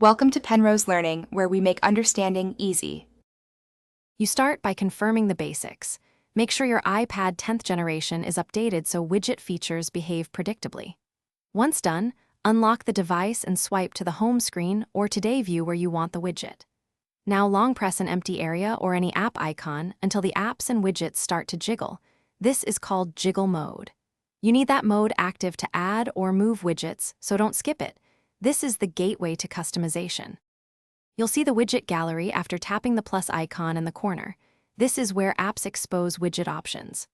Welcome to Penrose Learning, where we make understanding easy. You start by confirming the basics. Make sure your iPad 10th generation is updated so widget features behave predictably. Once done, unlock the device and swipe to the home screen or Today view where you want the widget. Now long press an empty area or any app icon until the apps and widgets start to jiggle. This is called jiggle mode. You need that mode active to add or move widgets, so don't skip it. This is the gateway to customization. You'll see the widget gallery after tapping the plus icon in the corner. This is where apps expose widget options.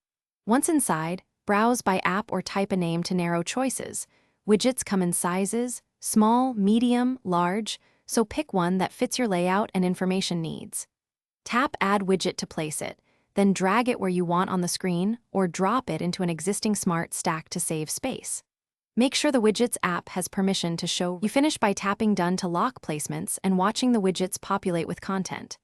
Once inside, browse by app or type a name to narrow choices. Widgets come in sizes, small, medium, large, so pick one that fits your layout and information needs. Tap Add Widget to place it, then drag it where you want on the screen or drop it into an existing smart stack to save space. Make sure the Widgets app has permission to show. You finish by tapping Done to lock placements and watching the widgets populate with content.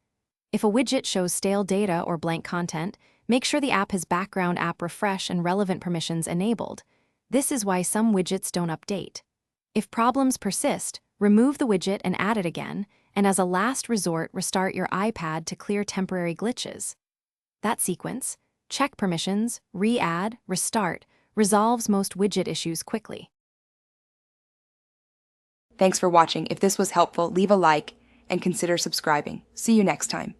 If a widget shows stale data or blank content, make sure the app has background app refresh and relevant permissions enabled. This is why some widgets don't update. If problems persist, remove the widget and add it again, and as a last resort, restart your iPad to clear temporary glitches. That sequence, check permissions, re-add, restart, resolves most widget issues quickly. Thanks for watching. If this was helpful, leave a like and consider subscribing. See you next time.